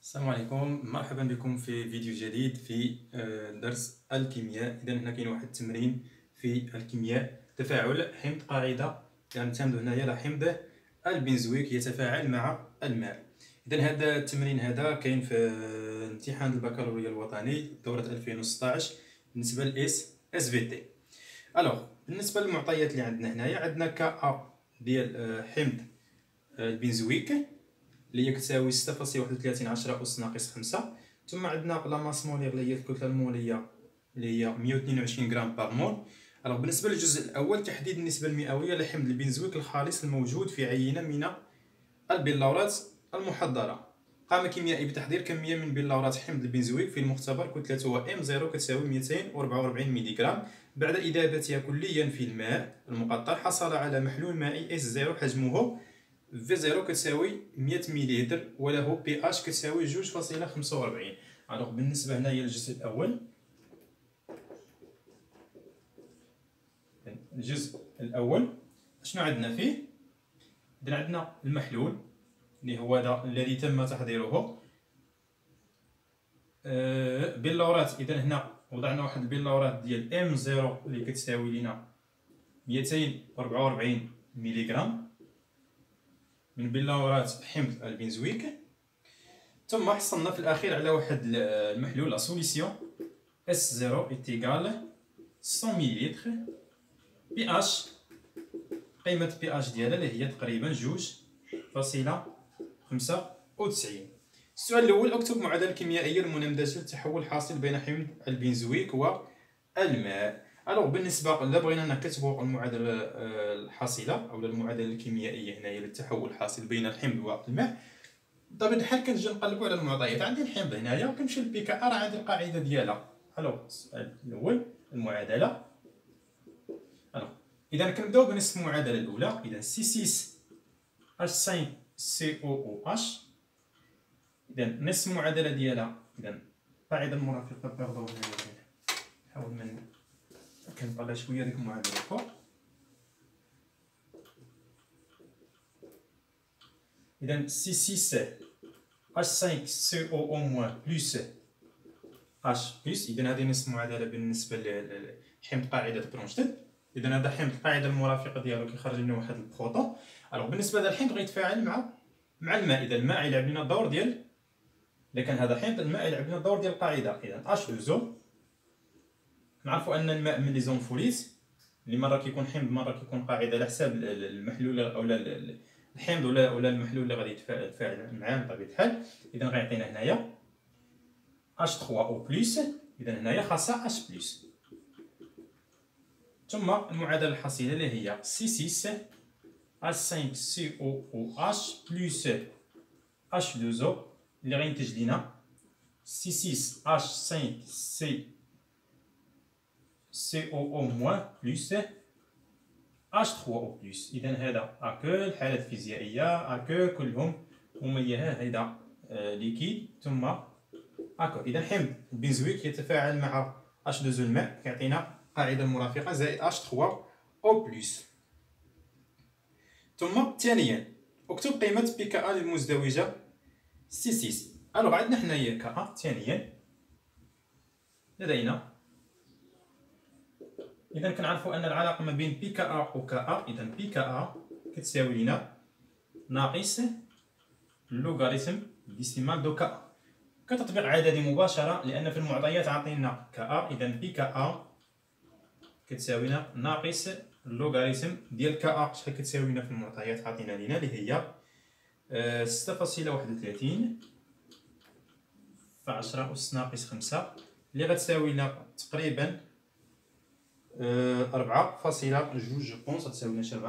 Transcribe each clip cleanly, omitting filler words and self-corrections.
السلام عليكم، مرحبا بكم في فيديو جديد في درس الكيمياء. إذا هنا كاين واحد التمرين في الكيمياء، تفاعل حمض قاعدة، نعتمد هنايا على حمض البنزويك يتفاعل مع الماء. إذا هذا التمرين هذا كاين في امتحان البكالوريا الوطني دورة 2016 بالنسبة لإس اس في تي. الوغ بالنسبة للمعطيات اللي عندنا هنايا، عندنا كا ديال حمض البنزويك اللي هي كتساوي 6.31 أس ناقص 5. ثم عندنا لا ماس مولير اللي هي الكتلة المولية اللي هي 122 غرام باغ مول. بالنسبة للجزء الأول، تحديد النسبة المئوية لحمض البنزويك الخالص الموجود في عينة من البلورات المحضرة. قام كيميائي بتحضير كمية من بلورات حمض البنزويك في المختبر، كتلتها M0 كتساوي 244 ملغ. بعد إذابتها كليا في الماء المقطر، حصل على محلول مائي S0 حجمه V0 كتساوي 100 مليلتر وله بي اش كتساوي 2.45. الوغ بالنسبة هنايا للجزء الأول، شنو عندنا فيه؟ إذا عندنا المحلول اللي هو هذا الذي تم تحضيره، بلورات. إذا هنا وضعنا واحد البلورات ديال M0 اللي كتساوي لنا 244 ملغ من بلورات حمض البنزويك. ثم حصلنا في الاخير على واحد المحلول لا سوليسيون S0 إيتيغال 100 مليلتر، بي اش قيمة بي اش ديالها اللي هي تقريبا 2.95. السؤال الاول، اكتب معادلة كيميائية المنمذجة للتحول الحاصل بين حمض البنزويك والماء. الوغ بالنسبة الا بغينا نكتبوا المعادلة الحاصلة او المعادلة الكيميائية هنايا للتحول الحاصل بين الحمض والماء، بطبيعة الحال كنجي نقلبوا على المعطيات. عندي الحمض هنايا وكنمشي للبي كا ار، عندي القاعدة ديالها. الوغ السؤال الاول المعادلة. اذا كنبداو بنصف المعادلة الاولى. اذا C6H5COOH. اذا نصف المعادلة ديالها، اذا القاعدة المرافقة باردون، نحاول من كنطلع شويه ديك المعادله الفوق. اذا C6H5COO- بلس H بلس. اذا هذه نصف المعادله بالنسبه لحمض قاعده برونشتاد. اذا هذا حمض القاعده المرافقه ديالو كيخرج لنا واحد البروطون. الوغ بالنسبه لهذا الحمض غيتفاعل مع الماء. اذا الماء يلعب لنا الدور ديال، اذا كان هذا حمض الماء يلعب لنا الدور ديال القاعده. اذا H2O، نعرفوا ان الماء من لي زونفوليت اللي مره كيكون حمض مره كيكون قاعده على حساب المحلول او الحمض ولا المحلول اللي غادي يتفاعل معاه بطبيعه الحال. اذا غيعطينا هنايا H3O+. اذا هنايا خاصها H+. ثم المعادله الحاصله اللي هي C6H5COOH بلس H2O اللي غينتج لنا C6H5COO- plus H3O+. إذا هذا أكو الحالات الفيزيائية أكو كلهم مميزات. هذا ليكيد ثم أكو. إذا حمض البنزويك يتفاعل مع H2O الماء كيعطينا قاعدة مرافقة زائد H3O+. ثم ثانيا اكتب قيمة بي كا للمزدوجة C6. الوغ عندنا حنايا كا. ثانيا لدينا، إذا كنعرفوا أن العلاقة ما بين بي كا و كا. إذا بي كا كتساوي لنا ناقص اللوغاريتم ديسيمال دو كا، كتطبيق عددي مباشرة لأن في المعطيات عطينا كا. إذا بي كا كتساوي لنا ناقص اللوغاريتم ديال كا. شحال كتساوي لنا في المعطيات؟ عطينا لينا اللي هي 6.31 في 10 أس ناقص 5 اللي غتساوي لنا تقريبا 4.2. جو بونس غتساوي لنا شي 4.2.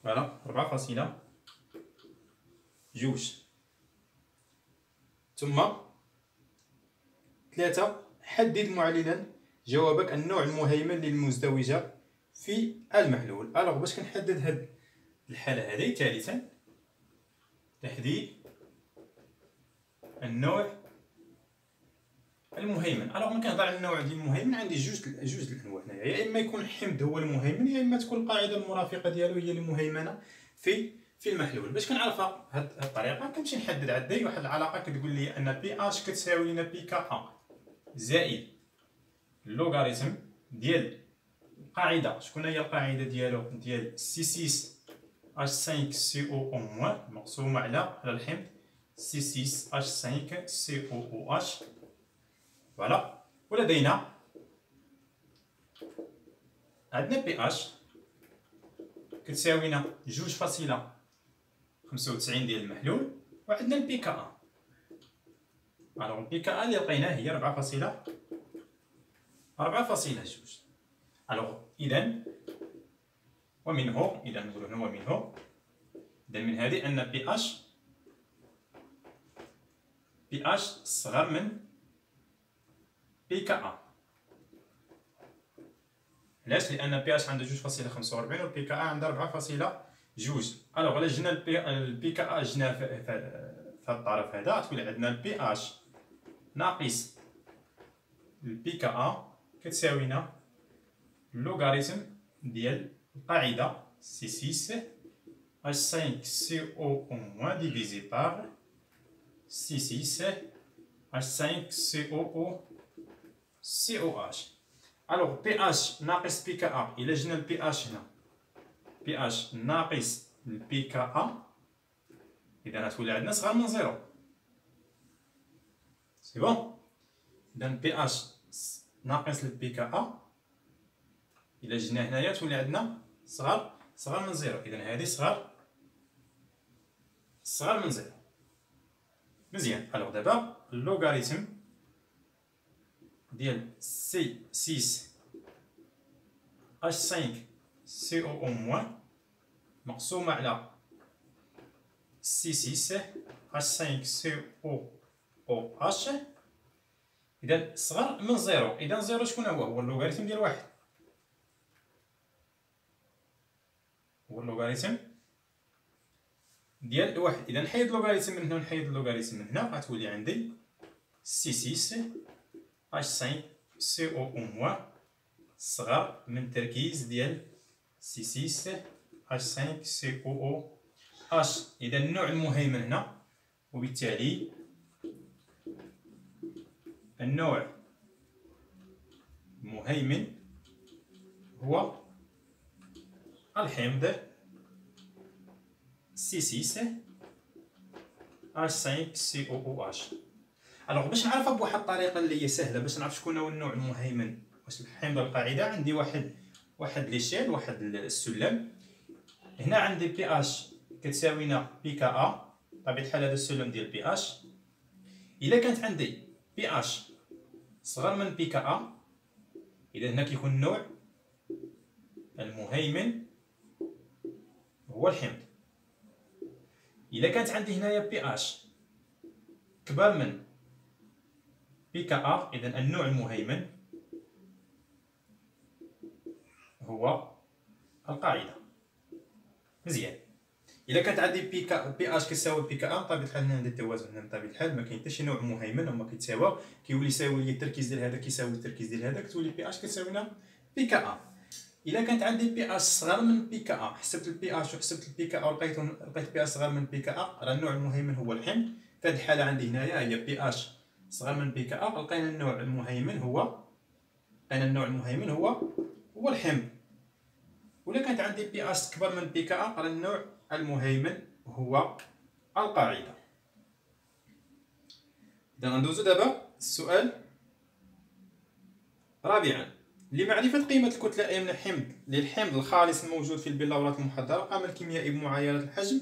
فوالا 4.2. ثم 3. حدد معللا جوابك النوع المهيمن للمزدوجة في المحلول. الوغ باش كنحدد هاد الحالة هذه، ثالثا تحديد النوع المهيمن. الوغ ملي كنهضر على النوع ديال المهيمن عندي جوج الانواع هنايا، يا اما يكون حمض هو المهيمن، يا اما تكون القاعده المرافقه ديالو هي المهيمنه في في المحلول. باش كنعرفها هاد الطريقه كنمشي نحدد عندي واحد العلاقه كتقول لي ان بي اش كتساوي لنا بي كا ا زائد اللوغاريتم ديال القاعده. شكون هي القاعده ديالو؟ ديال سي 6 اش 5 سي او او موان مقسومه على الحمض سي 6 اش 5 سي او او اش. فوالا. ولدينا عندنا بي اش كتساوينا 2.95 ديال المحلول، وعندنا البي كا ا. الوغ البي كا ا اللي لقيناه هي 4.2. الوغ اذا ومنه، اذا نقولوا هنا ومنه، اذا من هذه ان بي اش صغر من بي كا ا. علاش؟ لان بي اش عنده 2.45 والبي كا ا عنده 4.2. الوغ الا جينا البي كا ا جينا في هذا الطرف هذا غتولي عندنا البي اش ناقص البي كا ا كتساوينا اللوغاريتم ديال القاعده سي 6 اش 5 سي او او موان ديفيزي بار سي 6 اش 5 سي او او سي او اش. الوغ بي اش ناقص بي كا ا، الا جينا البي اش هنا بي اش ناقص البي كا ا، اذا غتولي عندنا صغار من زيرو. سي بون. اذا بي اش ناقص البي كا ا الا جينا هنايا تولي عندنا صغار من زيرو. اذا هذه صغار من زيرو. مزيان. الوغ دابا اللوغاريتم ديال سي 6 اش 5 سي او او موان مقسومه على سي 6 اش 5 سي او او اش، اذا صغر من زيرو. اذا زيرو شكون هو اللوغاريتم ديال واحد، هو اللوغاريتم ديال واحد. اذا نحيد اللوغاريتم من هنا ونحيد اللوغاريتم من هنا، غتولي عندي سي 6 اش 5 سي او او موان صغر من تركيز ديال سي 6 اش 5 سي او او اش. اذا النوع المهيمن هنا، وبالتالي النوع المهيمن هو الحمض سي 6 اش 5 سي او او اش. الوغ باش نعرفها بواحد الطريقه اللي هي سهله باش نعرف شكون هو النوع المهيمن واش الحمض القاعده، عندي واحد ليشيل، واحد السلم. هنا عندي بي اش كتساوينا بي كا ا، بطبيعه الحال هذا السلم ديال بي اش. الا كانت عندي بي اش صغر من بي كا ا، اذا هنا كيكون النوع المهيمن هو الحمض. الا كانت عندي هنايا بي اش كبر من بي كا ا، اذا النوع المهيمن هو القاعده. مزيان. الا كانت عندي بي اش كيساوي بي كا ا، بطبيعه الحال هنا عندي التوازن. هنا بطبيعه الحال ما كاين حتى شي نوع مهيمن، هما كيتساواو، كيولي يساوي لي التركيز ديال هذا كيساوي التركيز ديال هذا، كتولي بي اش كتساوينا بي كا ا. الا كانت عندي بي اش صغر من بي كا ا، حسبت البي اش وحسبت البي كا ا ولقيت بي اش صغر من بي كا ا، راه النوع المهيمن هو الحمض. في هذه الحاله عندي هنايا هي بي اش صغر من بي كا ا، لقينا النوع المهيمن هو الحمض. ولا كانت عندي بي اش كبر من بي كا ا، راه النوع المهيمن هو القاعده. اذا غندوزو دابا السؤال رابعا. لمعرفة قيمة الكتلة من الحمض للحمض الخالص الموجود في البلورات المحضرة، قام الكيميائي بمعايرة الحجم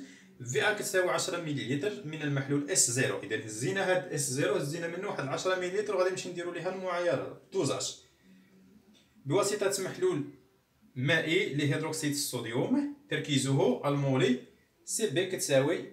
في كتساوي 10 ملل من المحلول اس 0. اذا هزينا هاد اس 0 هزينا منه واحد 10 ملل، وغادي نمشي نديرو ليها المعايرة الدوزاج بواسطة محلول مائي لهيدروكسيد الصوديوم تركيزه المولي سي بي كتساوي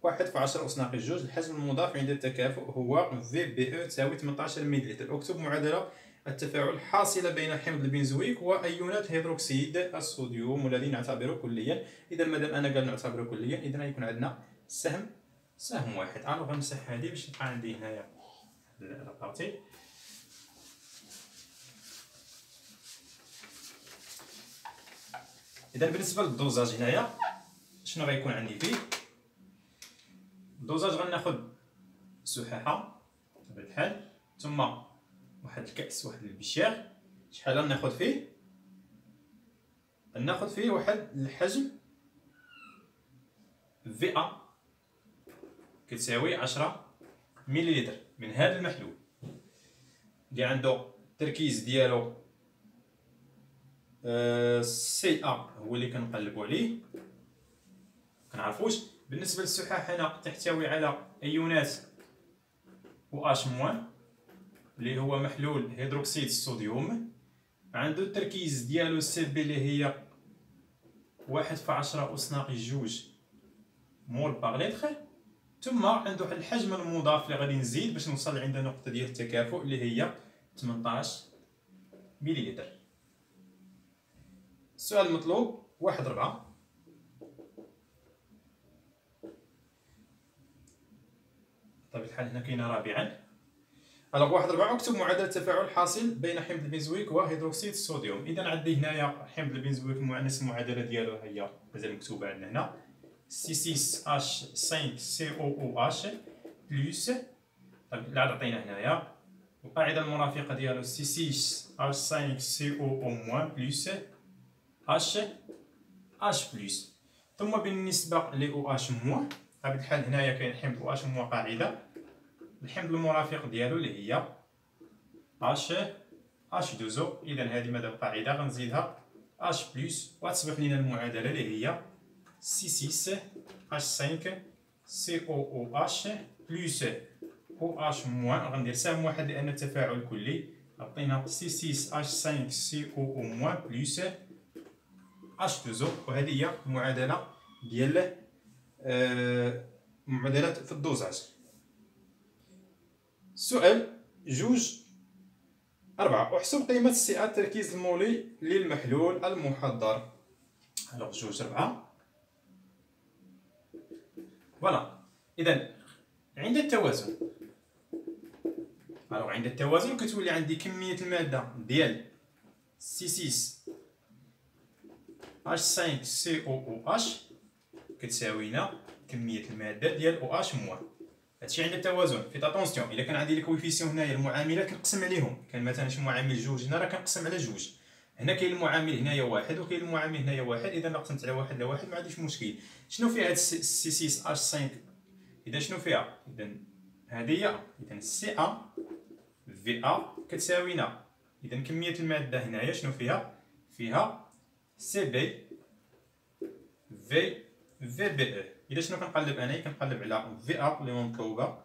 1 في 10 أس ناقص 2. الحجم المضاف عند التكافؤ هو في بي او تساوي 18 ملل. اكتب معادلة التفاعل حاصلة بين الحمض البنزويك وأيونات هيدروكسيد الصوديوم والذي نعتبره كليا. إذا مادام أنا قال نعتبره كليا، إذا غيكون عندنا سهم واحد. أنا غنمسح هذه باش يبقى عندي هنايا لابارتي. إذا بالنسبة للدوزاج هنايا شنو غيكون عندي فيه؟ الدوزاج غناخد سحاحه بطبيعه الحال، ثم واحد الكأس، واحد البشار. شحال غناخد فيه؟ غناخد فيه واحد الحجم فئة كتساوي 10 مليلتر من هذا المحلول اللي عنده التركيز ديالو سي ا هو اللي كنقلبوا عليه. كنعرفوش بالنسبه للسحاح هنا تحتوي على ايونات و اش موان اللي هو محلول هيدروكسيد الصوديوم، عنده التركيز ديالو سي بي اللي هي 1 في 10 أس ناقص 2 مول باغ لتر، ثم عنده واحد الحجم المضاف اللي غادي نزيد باش نوصل عند النقطه ديال التكافؤ اللي هي 18 مليلتر. السؤال المطلوب 1/4. بطبيعة الحال هنا كاينه رابعا. الوغ 1/4 اكتب معادله التفاعل الحاصل بين حمض البنزويك وهيدروكسيد الصوديوم. اذا عندي هنايا حمض البنزويك نفس المعادله ديالو هي مازال مكتوبه عندنا هنا C6H5COOH بلس، طيب اللي عاد عطينا هنايا القاعده المرافقه ديالو C6H5CO- بلس H بلس. ثم بالنسبه ل OH موان بطبيعه الحال هنايا كاين حمض OH موان قاعده، الحمض المرافق ديالو اللي هي H2O. اذا هذه مادام قاعده غنزيدها H بلس وتصبح لنا المعادله اللي هي C6H5COOH بلس OH موان. غندير سهم واحد لان التفاعل كلي، عطينا C6H5CO- موان بلس H2O، وهذه هي المعادله ديال معادلات في الدوزاج. السؤال 2/4. احسب قيمة سي التركيز المولي للمحلول المحضر. الوغ 2/4 فوالا. إذا عند التوازن، عند التوازن كتولي عندي كمية المادة ديال C6H5COOH كتساوينا كمية المادة ديال OH موان. هادشي عند التوازن. فيت اتونسيون، الا كان عندي لي كويفيسيون هنايا المعاملات كنقسم عليهم، كان مثلا شي معامل 2 هنا راه كنقسم على 2. هنا كاين المعامل هنايا 1 وكاين المعامل هنايا 1، اذا الا قسمت على 1 على 1 ما عنديش مشكل. شنو فيها هاد C6H5؟ اذا شنو فيها؟ اذا هذه هي، اذا سي ا في ا كتساوينا، اذا كمية المادة هنايا شنو فيها؟ فيها سي بي في بي او. إذا شنو كنقلب انايا؟ كنقلب على في ا اللي مطلوبه،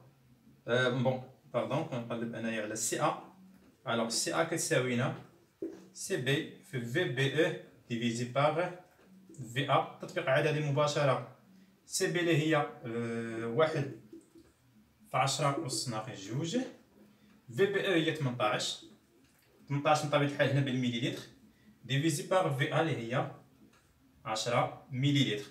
كنقلب انايا على سي ا. الوغ سي ا كتساوينا سي بي في بي او ديفيزي باغ في ا. تطبيق عددي مباشره، سي بي اللي هي 1 في 10 أس ناقص 2، في بي او هي 18 بطبيعة الحال هنا بالمليلتر، ديفيزي باغ في ا اللي هي 10 مليلتر.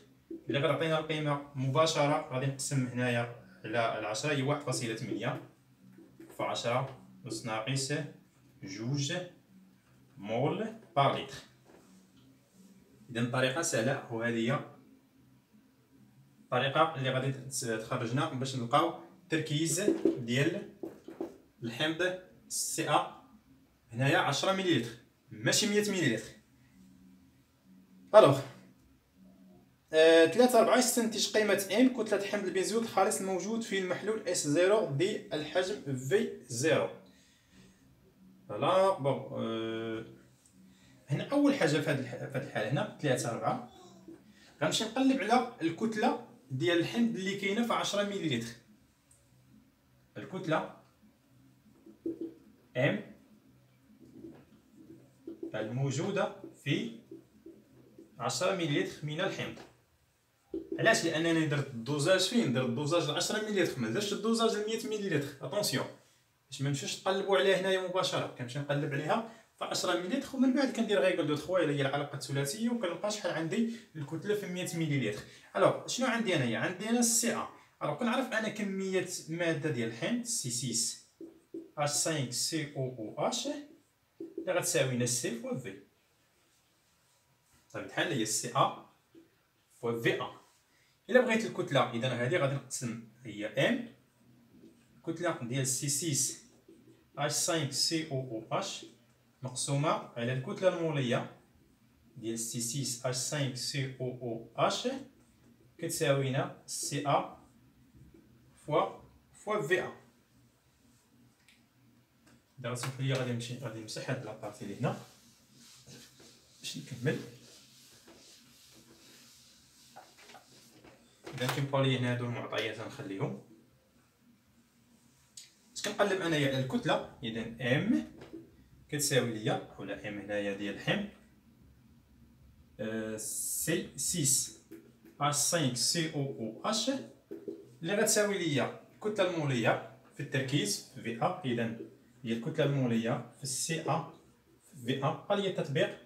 إلا غتعطينا القيمة مباشرة غادي نقسم هنايا على 10، هي 1.8 في 10 أس ناقص 2 مول باغ لتر. إذا الطريقة سهلة، وهذه هي الطريقة اللي غادي تخرجنا باش نلقاو التركيز ديال الحمض سي ا هنايا 10 مليلتر ماشي 100 مليلتر. الوغ 3/4 يستنتج قيمة N كتلة حمض البنزويك الخالص الموجود في المحلول S0 دي الحجم V0. فوالا هنا أول حاجة في هاد الحالة هنا 3/4 غنمشي نقلب على الكتلة ديال الحمض اللي كاينة في 10 مليلتر. الكتلة M الموجودة في 10 مليلتر من الحمض. علاش؟ لانني درت الدوزاج فين؟ درت الدوزاج 10 مليلتر، ما درتش الدوزاج 100 مليلتر. اتونسيون باش ما نمشيوش نقلبوا عليها هنايا مباشره، كنمشي نقلب عليها في 10 مليلتر ومن بعد كندير غير دو 3 الا هي العلاقه الثلاثيه وكنلقى شحال عندي الكتله في 100 مليلتر. الوغ شنو عندي انايا؟ عندي انا السي ا. الوغ كنعرف انا كميه الماده ديال الحمض سي 6 اش 5 سي او او اش اللي غتساوينا سي فوا في. طيب بحال هي سي ا فوا في ا. الا بغيت الكتله اذا هذه غادي نقسم هي ام الكتله ديال سي 6 اش 5 سي او او اش مقسومه على الكتله الموليه ديال سي 6 اش 5 سي او او اش كتساوينا سي ا فوا في ا. دابا سمح لي غادي نمسح هاد لابارتي اللي هنا باش نكمل. اذا كيبقاو لي هنا هادو المعطيات غنخليهم. اش كنقلب انايا على الكتله؟ اذا ام كتساوي ليا ولا ام هنايا ديال الحمل سي 6 اش 5 سي او او اش اللي غتساوي ليا الكتله الموليه في التركيز في ا. اذا هي الكتله الموليه في السي ا في ا. بقى لي التطبيق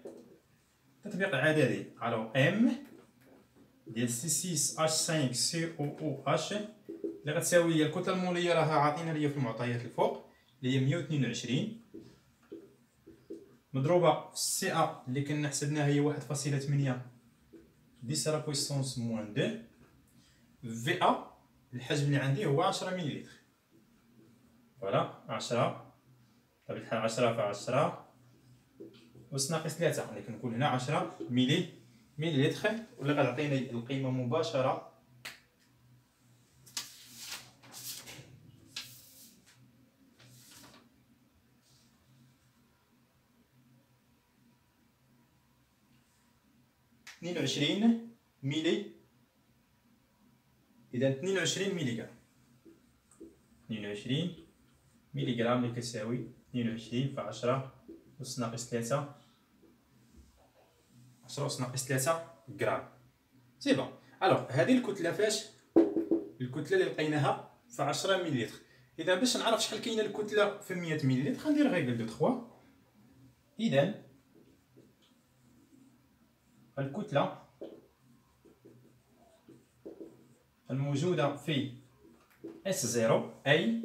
العددي على ام ديال سي 6 اش 5 سي او او اش اللي غتساوي ليا الكتله الموليه راها عاطينا ليا في المعطيات الفوق اللي هي 122 مضروبه في السي ا اللي كنا حسبناها هي 1.8 10 بويسونس موان 2 في ا الحجم اللي عندي هو 10 مليلتر. فوالا 10 بطبيعة الحال 10 في 10 أس ناقص 3 اللي كنقول هنا 10 مليلتر واللي غتعطيني القيمة مباشرة اثنين وعشرين ميلي. إذا 22 ميليغرام 22 ميليغرام اللي كتساوي 22 في 10 أس ناقص 3 10 أس ناقص 3 غرام. سي بون. الوغ هذه الكتلة فاش؟ الكتلة اللي لقيناها في 10 مليلتر. إذا باش نعرف شحال كاينة الكتلة في 100 مليلتر غندير غير دو 3. إذا الكتلة الموجودة في اس 0 أي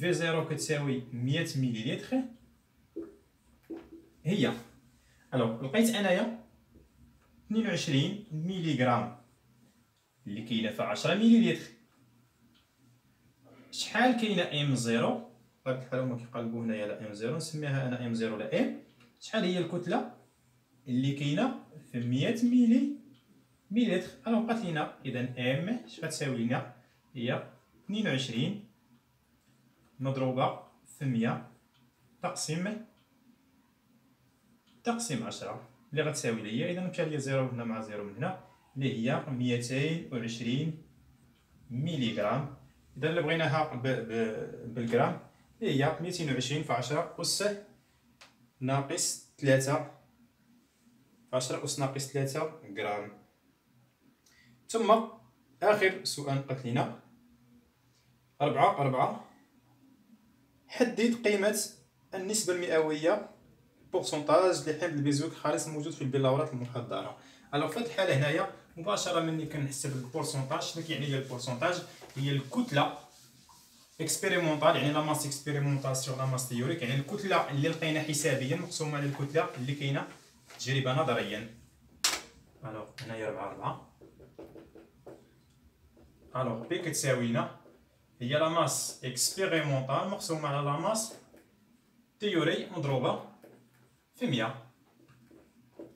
في 0 كتساوي 100 مليلتر هي لقيت انايا 22 مليغرام اللي كاينه في 10 مليلتر. شحال كاينه ام 0 بطبيعه الحال هما كيقلبوا هنايا على ام 0 نسميها انا ام 0 ولا ام. شحال هي الكتله اللي كاينه في 100 مليلتر؟ بقات لينا اذا ام اش غتساوي لنا هي 22 مضروبه في 100 تقسيم 10 اللي غتساوي ليا اذا مشى ليا 0 هنا مع 0 من هنا اللي هي 220 مليغرام. اذا اللي بغيناها بالغرام اللي هي 220 في 10 أس ناقص 3 10 أس ناقص 3 غرام. ثم آخر سؤال قالت لنا 4 حدد قيمة النسبة المئوية بورسونتاج لحمض البنزويك الخالص الموجود في البلورات المحضرة. في هذه الحالة هنايا مباشرة ملي كنحسب البورسونتاج شنو كيعني ليا البورسونتاج؟ هي الكتلة اكسبيريمونطال يعني لا ماس اكسبيريمونطال سور لا ماس تيوريك يعني الكتلة اللي لقينا حسابيا مقسومة على الكتلة اللي كاينة تجربة نظريا. هنايا 4 بي كتساوي لنا هي لا ماس اكسبيريمونطال مقسومة على لا ماس تيوري مضروبة في 100.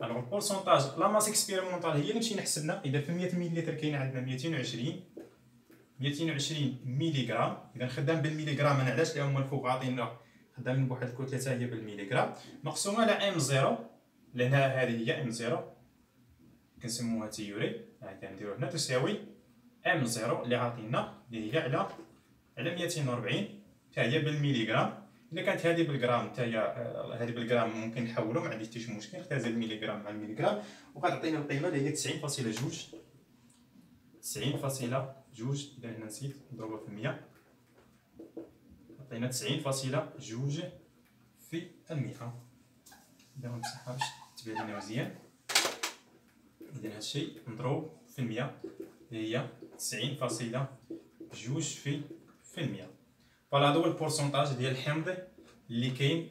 البورسونتاج لا ماس اكسبيريمونطال هي اللي مشينا حسبنا. اذا في 100 مليلتر كاين عندنا 220 مليغرام. اذا خدام بالمليغرام انا علاش؟ لان هما الفوق عاطينا خدامين بواحد الكتله حتى هي بالمليغرام مقسومه على ام 0 لان هذه هي ام 0 كنسموها تيوري. كنديرو هنا تساوي ام 0 اللي عاطينا اللي هي على 240 حتى هي بالمليغرام. الا كانت هذه بالغرام حتى هي هذه بالغرام ممكن نحولو ما عنديش حتى مشكل نختار المليغرام مع المليغرام وغتعطينا القيمه اللي هي 90.2 اذا هنا نسيت نضربها في 100 عطينا 90.2 في 100. اذا نمسحها باش تبان لنا مزيان. اذا هادشي مضروب في 100 اللي هي 90.2 في 100. فوالا هذا هو البورسونتاج ديال الحمض اللي كاين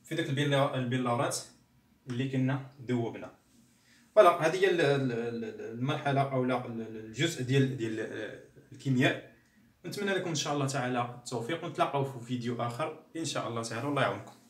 في داك البلورات اللي كنا ذوبنا. فوالا هذه هي المرحله او الجزء ديال الكيمياء. نتمنى لكم ان شاء الله تعالى التوفيق، ونتلاقاو في فيديو اخر ان شاء الله تعالى. الله يعاونكم.